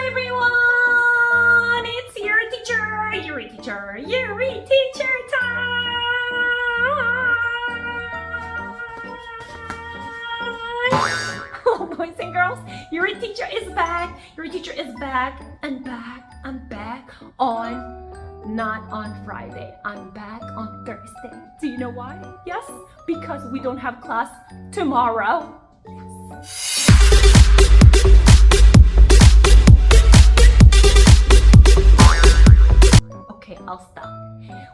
everyone! It's Yuri teacher time! Oh, boys and girls, Yuri teacher is back. Yuri teacher is back and back and back not on Friday. I'm back on Thursday. Do you know why? Yes, because we don't have class tomorrow. Yes. Okay, I'll stop.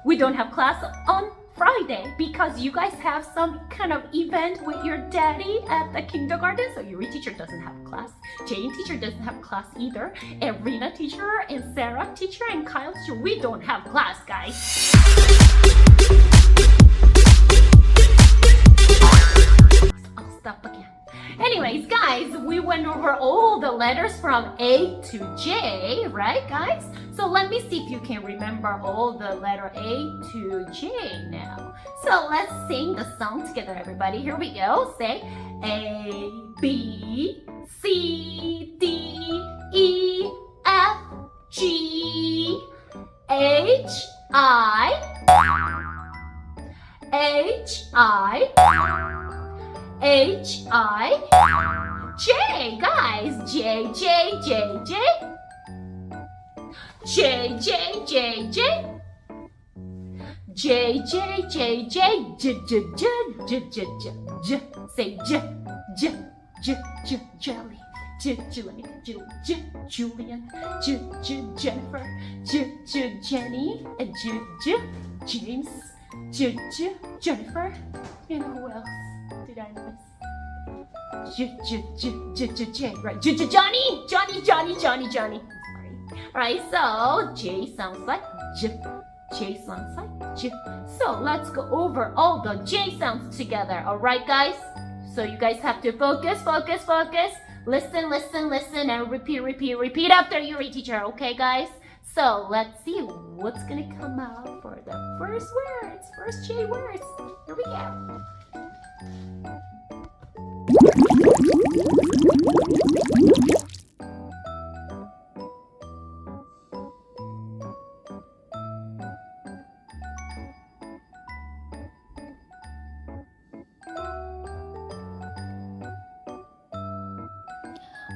We don't have class on Friday because you guys have some kind of event with your daddy at the kindergarten. So Yuri teacher doesn't have class. Jane teacher doesn't have class either. And Rina teacher and Sarah teacher and Kyle teacher, we don't have class, guys. I'll stop again. Anyways, guys, we went over all the letters from A to J, right, guys? So let me see if you can remember all the letter A to J now. So let's sing the song together, everybody. Here we go. Say A, B, C, D, E, F, G, H, I, J, guys. J, J, J, J. J, J, J, J. J, J, J, J, J, J, J, J, J, J, J. Say J, J, J, J, Jelly. J, Julian, J, J, Julian. J, J, Jennifer. J, J, Jenny. And J, J, James. J, J, Jennifer. And who else did I miss? J, J, J, J, J, J, right? J, J, Johnny. Sorry. Alright, so J sounds like J. J sounds like J. So let's go over all the J sounds together. Alright, guys? So you guys have to focus. Listen, and repeat after Yuri teacher. Okay, guys? So let's see what's gonna come out for the first J words. Here we go.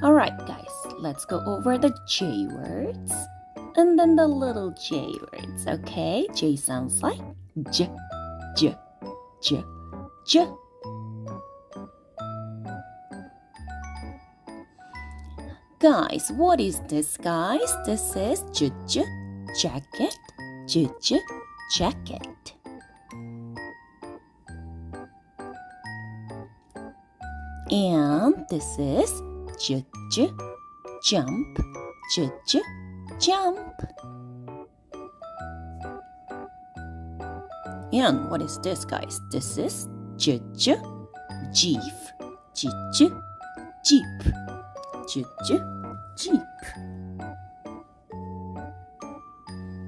Alright, guys, let's go over the J words and then the little J words, okay? J sounds like J, J, J, J. Guys, what is this, guys? This is J, J, jacket, J, J, jacket. And this is J, J, jump, J, J, jump. And what is this, guys? This is J, J, jeep, J, J, jeep, J, J, jeep.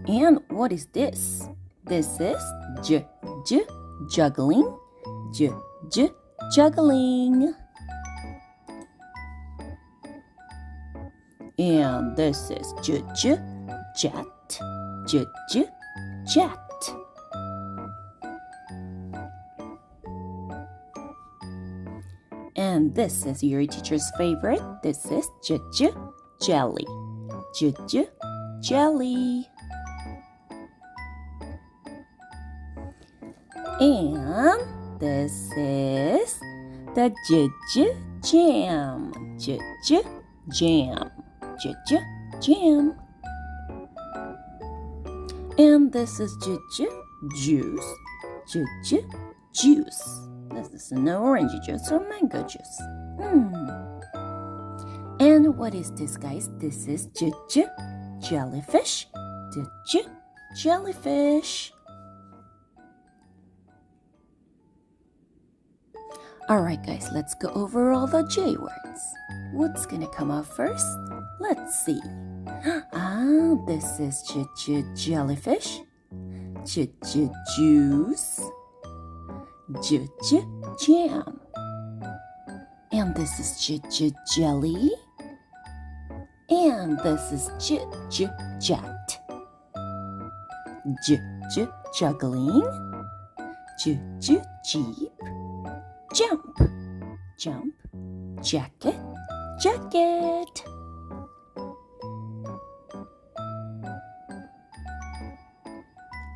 And what is this? This is J, J, juggling, J, J, juggling. And this is J, J, jet, J, J, jet. And this is Yuri teacher's favorite. This is J, J, jelly, J, J, jelly. And this is the J, J, jam, J, J, jam. J, J, jam. And this is J, J, juice, J, J, juice. This is an orange juice or mango juice. And what is this, guys? This is J, J, jellyfish, J, J, jellyfish. Alright, guys, let's go over all the J words. What's gonna come out first? Let's see. This is J, J, jellyfish, J, J, juice, J, J, jam. And this is J, J, jelly, And this is jet. Juggling. Jeep. Jump. Jacket.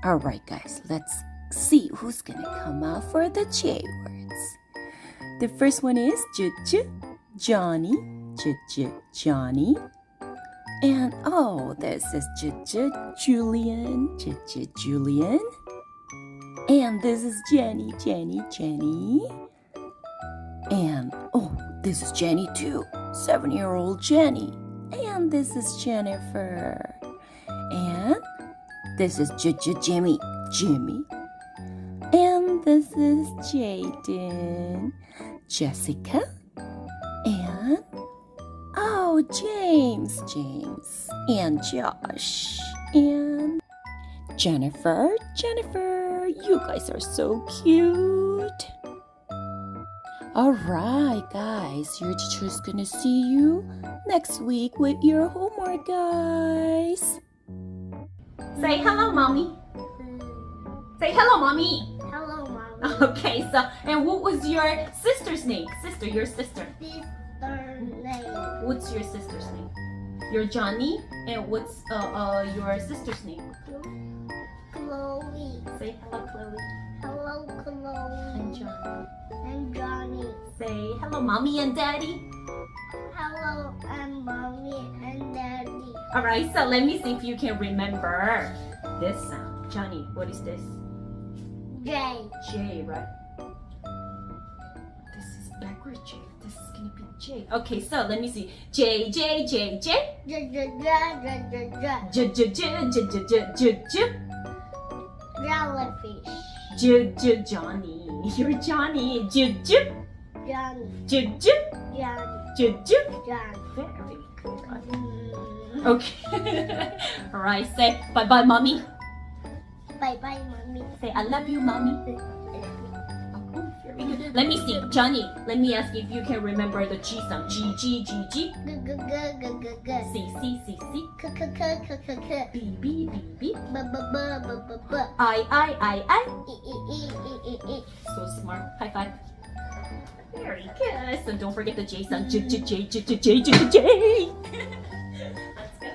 All right, guys, let's see who's gonna come out for the J words. The first one is Johnny. Johnny. And oh, this is Julian. Julian. And this is Jenny. And oh, this is Jenny too. 7-year-old Jenny. And this is Jennifer. And this is Jimmy. And this is Jaden. Jessica. And oh, James. And Josh. And Jennifer. You guys are so cute. All right, guys, your teacher's gonna see you next week with your homework, guys. Say hello, mommy. Say hello, mommy. Hello, Mommy. Okay, so, and what was your sister's name? Your sister. Sister name. What's your sister's name? You're Johnny, and what's your sister's name? Chloe. Say hello, Chloe. Hello, Chloe. And Johnny. And Johnny. Say hello, mommy and daddy. Hello, and Mommy and Daddy. All right, so let me see if you can remember this sound. Johnny, what is this? J. J, right? This is backward J. This is gonna be J. Okay, so let me see. J. Jellyfish. Johnny. You're Johnny. Johnny. Very good. Okay. All right, say bye-bye, mommy. Bye-bye, Mommy. Say I love you, mommy. Oh, very good. Let me see, Johnny. Let me ask you if you can remember the G sound. G. C. C. B. I. So smart. High five. Very good. So don't forget the J sound. J. Let's go.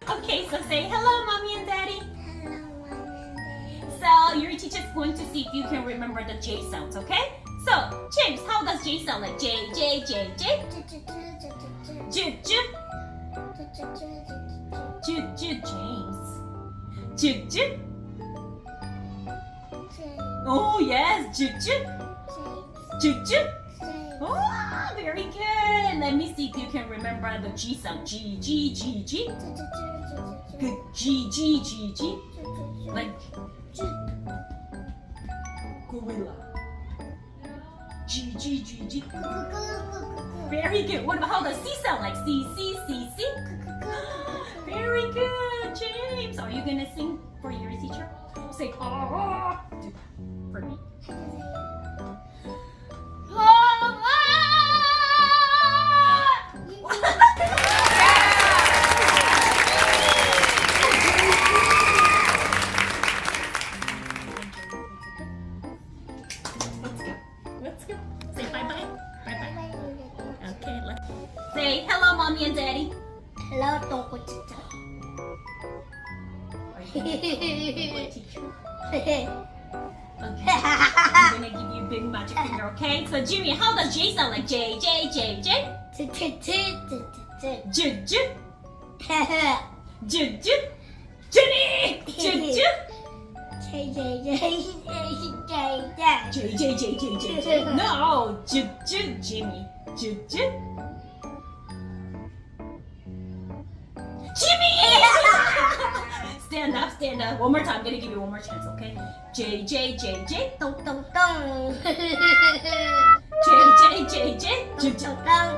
Okay, so say hello, mommy and daddy. So your teacher's going to see if you can remember the J sounds, okay? So, James, how does J sound like? J. James. Oh, yes. Oh, very good. Let me see if you can remember the G sound. G. Good. G. Like gorilla. G. Very good. What about how does C sound like? C. Very good, James. Are you gonna sing for your teacher? Say for me. Let's go. Say bye-bye. Okay, let's say hello, mommy and daddy. Hello, Tonko Teacher. Are you gonna be my teacher? Okay. I'm gonna give you a big magic finger, okay? So Jimmy, how does J sound like? J. Jenny! J. No! Jimmy. Jimmy! Stand up. One more time. I'm gonna give you one more chance, okay? J. Tong tong tong. J. Tong tong tong.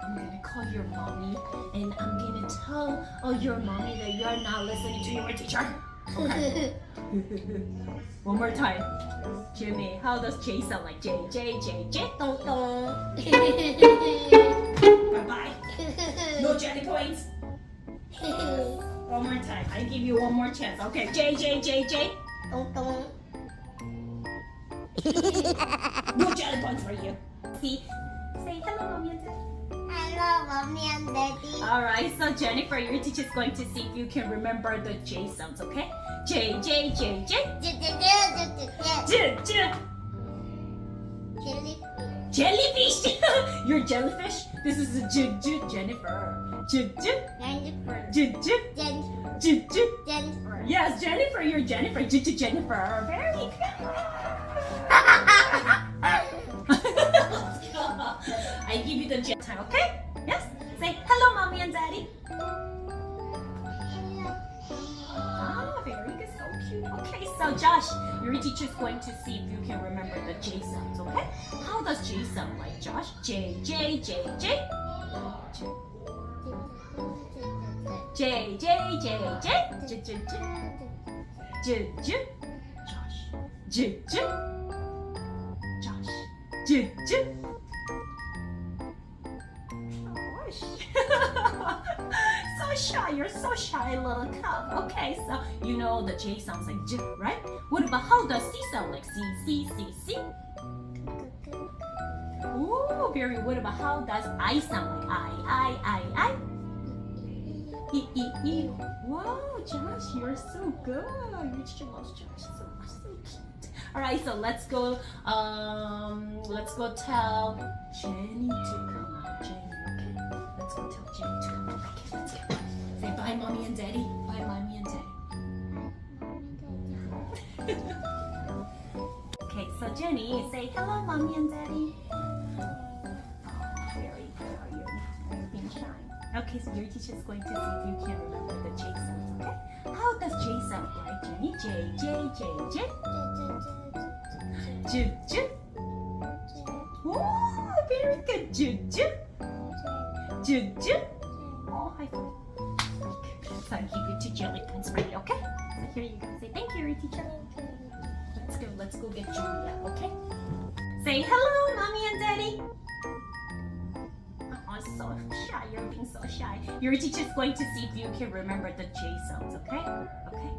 I'm gonna call your mommy and I'm gonna tell your mommy that you're not listening to your teacher. One more time. Jimmy, how does J sound like J, J, J, J? 咚咚。 Bye-bye. No jelly points. One more time. I give you one more chance. Okay, J, J, J, J. 咚咚。 No jelly points for you. See? Say hello, mommy and daddy. Hello, mommy and daddy. Alright, so Jennifer, your teacher's going to see if you can remember the J sounds, okay? J, J, J, J. J, J. Jellyfish. You're jellyfish. This is a J, J, Jennifer. J, J, Jennifer. J, J, Jennifer. J, J. Jennifer. Yes, Jennifer, you're Jennifer. J, J, Jennifer. Very good. I give you the J time, okay? Yes. Say hello, mommy and daddy. Ah, very good, so cute. Okay, so Josh, your teacher's going to see if you can remember the J sounds, okay? How does J sound like, Josh? J, J, J, J. J, J, J, J. J, J, J. J, J. Josh. J, J. Josh. J, J. So shy, you're so shy, little cub. Okay, so you know the J sounds like J, right? What about how does C sound like C, C, C, C? Ooh, very. What about how does I sound like I? E, E, E. Wow, Josh, you're so good. Your teacher loves Josh so much, so cute. All right, so let's go tell Jenny to come out. Jenny, okay? Let's go tell Jenny to come out. Okay, let's go. Say bye, mommy and daddy. Bye, mommy and daddy. Okay, so Jenny, say hello, mommy and daddy. Oh, very good. You're being shy. Okay, so your teacher's going to see if you can remember the J sounds, okay? How does J sound like, Jenny? J, J, J, J. J, J. Oh, very good. J, J. J, J. Oh, high five. So I'll give you 2 jelly points for you, okay? So here you go. Say thank you, your teacher. Let's go get Julia, okay? Say hello, mommy and daddy. Oh, so shy. You're being so shy. Your teacher's going to see if you can remember the J sounds, okay? Okay.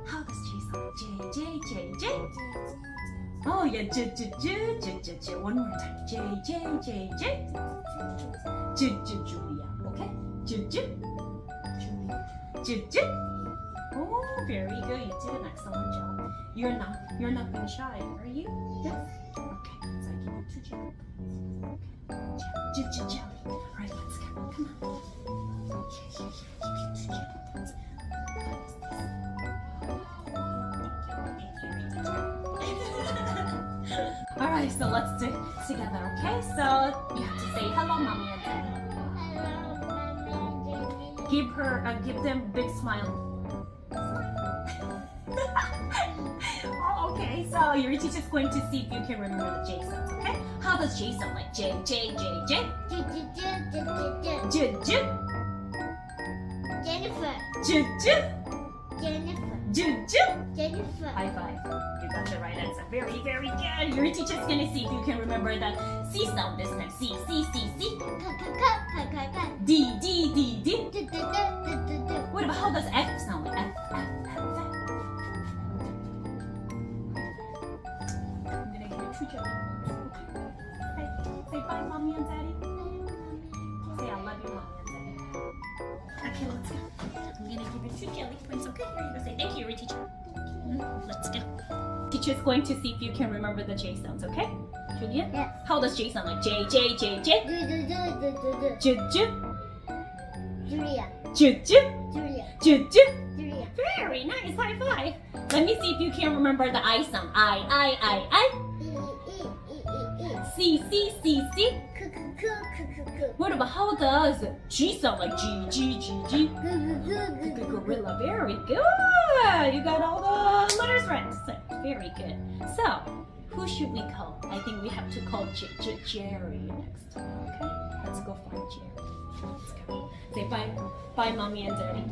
How does J sound? J, J, J, J. Oh yeah, J, J, J, J, J, J. One more time. J, J, J, J. J, J, Julia. Okay? J, J. Julia. J, J. Oh, very good. You did an excellent job. You're not being shy, are you? Yes. Okay. So I give you 2 jelly. Okay. Jelly. All right, let's go. Come on. Yeah. Give you 2 jelly. All right, so let's do it together, okay? So you have to say hello, mommy and daddy. Give them a big smile. Oh, okay, so your teacher's going to see if you can remember the J sounds, okay? How does J sound like? J, J, J, J. J, J. Jennifer. J, J. Jennifer. J, J. Jennifer. High five. You got the right answer. Very, very good. Your teacher's gonna see if you can remember the C sound this time. C, C, C, C. D, D, D, D. What about how does F sound like? F, F, F, F. I'm gonna give you 2 jelly points. Okay. Say bye, mommy and daddy. Say I love you, mommy and daddy. Okay, let's go. I'm gonna give you 2 jelly points. Okay, here you go. Say thank you, your teacher. Let's go. Teacher's going to see if you can remember the J sounds, okay? Julia? Yes. How does J sound like? J, J, J, J. J, J. Julia. J, J. Julia. J, J. Julia. Very nice. High five. Let me see if you can remember the I sound. I. C, C, C, C. What about how does G sound like? G, G, G, G. Gorilla. Very good. You got all the letters right. So, very good. So, who should we call? I think we have to call Jerry next time. Okay? Let's go find Jerry. Let's go. Say bye. Bye, mommy and daddy.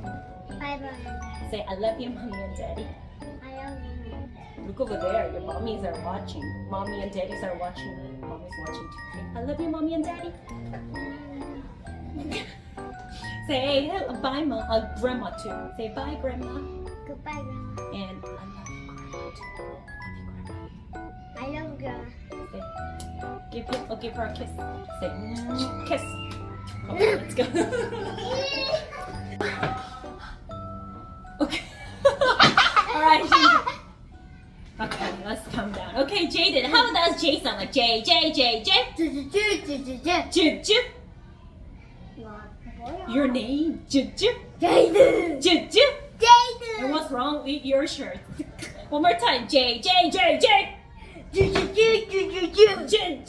Bye bye. Say I love you, mommy and daddy. I love you. Look over there. Your mommies are watching. Mommy and daddies are watching. Mommy's watching too. Say, I love you, mommy and daddy. Say hello, bye, grandma too. Say bye, grandma. Goodbye, Grandma. And I love you, grandma too. Love you, grandma. I love Grandma. Say, give her a kiss. Say, kiss. Okay, let's go. Okay. All right, Jaden. Okay, let's calm down. Okay, Jaden, how does J sound like? J, J, J, J. J, J. Your name? J, J. Jaden. J, J. And Jaden. what's wrong with your shirt? One more time. J, J, J, J. J, J. Jaden.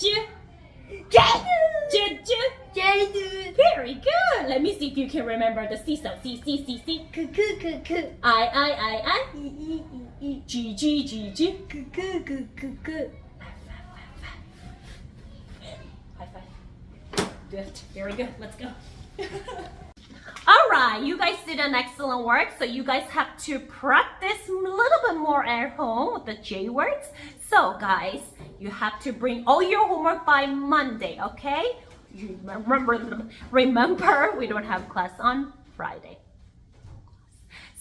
J, J. Jaden. Very good. Let me see if you can remember the C sound. C, C, C, C. Cuckoo. I. G, G, G, G. Cuckoo. High five. Good. Very good. Let's go. All right, you guys did an excellent work. So you guys have to practice a little bit more at home with the J words. So guys, you have to bring all your homework by Monday, okay? You remember we don't have class on Friday.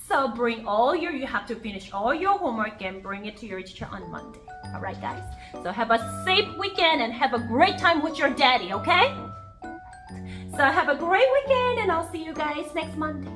So you have to finish all your homework and bring it to your teacher on Monday. All right, guys. So have a safe weekend and have a great time with your daddy, okay? So have a great weekend and I'll see you guys next Monday.